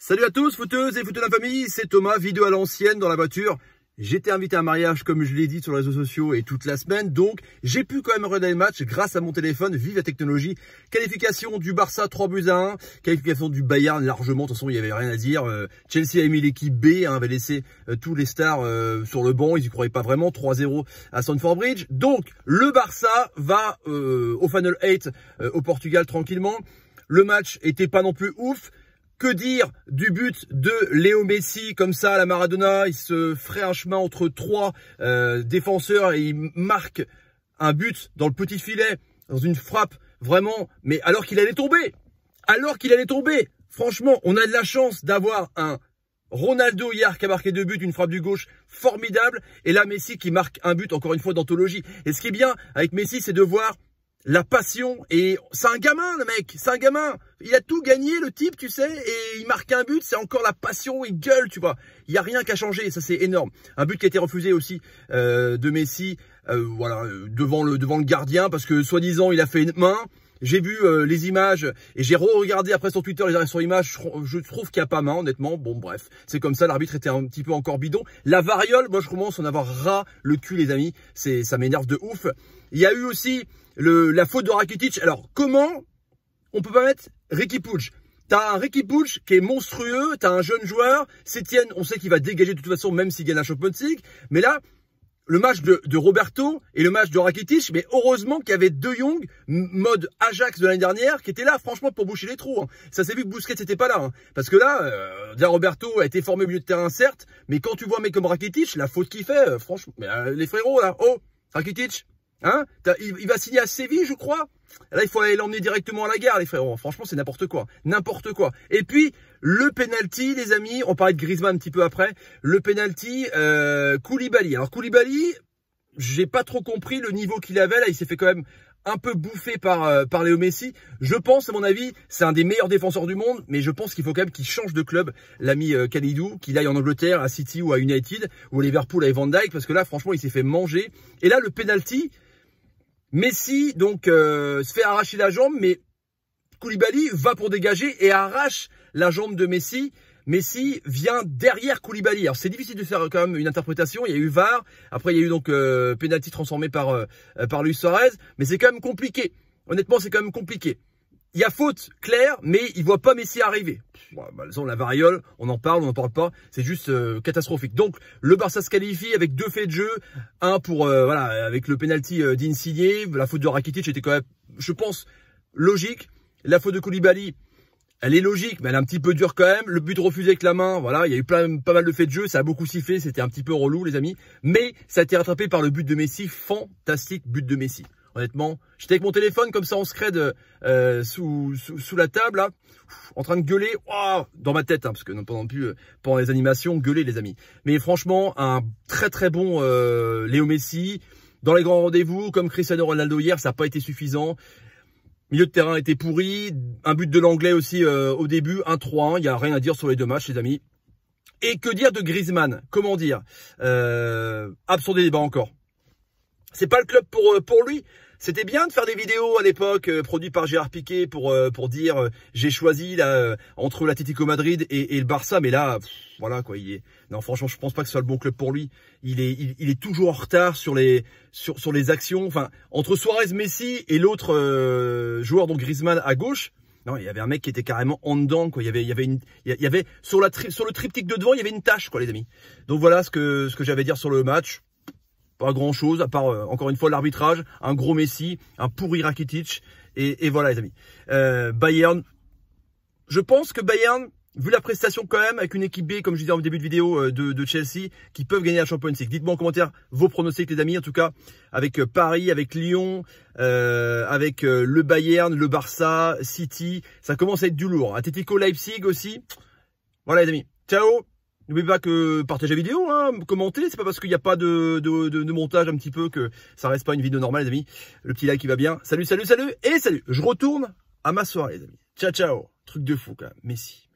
Salut à tous, footeuses et footeux de la famille, c'est Thomas, vidéo à l'ancienne dans la voiture. J'étais invité à un mariage, comme je l'ai dit sur les réseaux sociaux et toute la semaine, donc j'ai pu quand même regarder le match grâce à mon téléphone, vive la technologie. Qualification du Barça 3-1, qualification du Bayern largement, de toute façon il n'y avait rien à dire. Chelsea a mis l'équipe B, avait laissé tous les stars sur le banc, ils y croyaient pas vraiment, 3-0 à Stamford Bridge. Donc le Barça va au Final 8 au Portugal tranquillement. Le match était pas non plus ouf. Que dire du but de Léo Messi, comme ça à la Maradona, il se ferait un chemin entre trois défenseurs et il marque un but dans le petit filet, dans une frappe vraiment, mais alors qu'il allait tomber, franchement, on a de la chance d'avoir un Ronaldo hier qui a marqué 2 buts, une frappe du gauche formidable, et là Messi qui marque un but, encore une fois d'anthologie. Et ce qui est bien avec Messi, c'est de voir la passion, et c'est un gamin le mec, c'est un gamin, il a tout gagné le type tu sais, et il marque un but, c'est encore la passion, il gueule tu vois, il n'y a rien qu'à changer, ça c'est énorme. Un but qui a été refusé aussi de Messi, voilà, devant le gardien, parce que soi-disant il a fait une main. J'ai vu les images et j'ai regardé après sur Twitter les arrêts sur image, je trouve qu'il n'y a pas main honnêtement, bon bref, c'est comme ça, l'arbitre était un petit peu encore bidon. La variole, moi je commence à en avoir ras le cul les amis, ça m'énerve de ouf. Il y a eu aussi la faute de Rakitic. Alors comment on peut pas mettre Riqui Puig? T'as un Riqui Puig qui est monstrueux, t'as un jeune joueur, Sétienne, on sait qu'il va dégager de toute façon même s'il gagne la Champions League, mais là le match de Roberto et le match de Rakitic, mais heureusement qu'il y avait De Jong, mode Ajax de l'année dernière, qui était là, franchement, pour boucher les trous. Hein. Ça s'est vu que Busquets n'était pas là. Hein. Parce que là, déjà Roberto a été formé au milieu de terrain, certes, mais quand tu vois un mec comme Rakitic, la faute qu'il fait, franchement, mais, les frérots, là, oh, Rakitic, hein, il va signer à Séville, je crois. Là, il faut aller l'emmener directement à la gare, les frérots. Franchement, c'est n'importe quoi. N'importe quoi. Et puis, le penalty, les amis, on parlait de Griezmann un petit peu après. Le penalty, Koulibaly. Alors, Koulibaly, j'ai pas trop compris le niveau qu'il avait. Là, il s'est fait quand même un peu bouffer par Léo Messi. Je pense, à mon avis, c'est un des meilleurs défenseurs du monde, mais je pense qu'il faut quand même qu'il change de club, l'ami Kalidou, qu'il aille en Angleterre, à City ou à United, ou à Liverpool avec Van Dijk, parce que là, franchement, il s'est fait manger. Et là, le penalty, Messi, donc, se fait arracher la jambe, mais Koulibaly va pour dégager et arrache la jambe de Messi. Messi vient derrière Koulibaly. Alors, c'est difficile de faire quand même une interprétation. Il y a eu VAR. Après, il y a eu donc penalty transformé par Luis Suarez. Mais c'est quand même compliqué. Honnêtement, c'est quand même compliqué. Il y a faute claire, mais il voit pas Messi arriver. Bon, bah, la variole, on en parle, on n'en parle pas. C'est juste catastrophique. Donc, le Barça se qualifie avec 2 faits de jeu. Un pour, voilà, avec le penalty d'Insigne. La faute de Rakitic était quand même, je pense, logique. La faute de Koulibaly, elle est logique, mais elle est un petit peu dure quand même. Le but refusé avec la main, voilà, il y a eu pas mal de faits de jeu. Ça a beaucoup sifflé, c'était un petit peu relou, les amis. Mais ça a été rattrapé par le but de Messi. Fantastique but de Messi. Honnêtement, j'étais avec mon téléphone comme ça en scred sous la table là, en train de gueuler, wow, dans ma tête, hein, parce que non plus pendant les animations, gueuler les amis. Mais franchement, un très très bon Léo Messi dans les grands rendez-vous, comme Cristiano Ronaldo hier, ça n'a pas été suffisant. Milieu de terrain était pourri, un but de l'anglais aussi au début, 1-3-1, il n'y a rien à dire sur les 2 matchs les amis. Et que dire de Griezmann? Comment dire, absent des débats encore. C'est pas le club pour lui. C'était bien de faire des vidéos à l'époque produites par Gérard Piqué pour dire j'ai choisi là entre l'Atlético Madrid et le Barça, mais là voilà quoi, non franchement je pense pas que ce soit le bon club pour lui. Il est toujours en retard sur les actions. Enfin entre Suarez, Messi et l'autre joueur donc Griezmann à gauche. Non, il y avait un mec qui était carrément en dedans, quoi. Il y avait sur le triptyque de devant, il y avait une tache, quoi, les amis. Donc voilà ce que j'avais à dire sur le match. Pas grand chose, à part, encore une fois, l'arbitrage, un gros Messi, un pourri Rakitic, et voilà, les amis. Bayern, je pense que Bayern, vu la prestation quand même, avec une équipe B, comme je disais en début de vidéo, de Chelsea, qui peuvent gagner la Champions League. Dites-moi en commentaire vos pronostics, les amis, en tout cas, avec Paris, avec Lyon, avec le Bayern, le Barça, City, ça commence à être du lourd. Atlético Leipzig aussi. Voilà, les amis. Ciao! N'oubliez pas que partagez la vidéo, hein, commentez, c'est pas parce qu'il n'y a pas de montage un petit peu que ça reste pas une vidéo normale les amis. Le petit like qui va bien. Salut, salut, salut, et salut. Je retourne à ma soirée les amis. Ciao, ciao. Truc de fou quand même, Messi.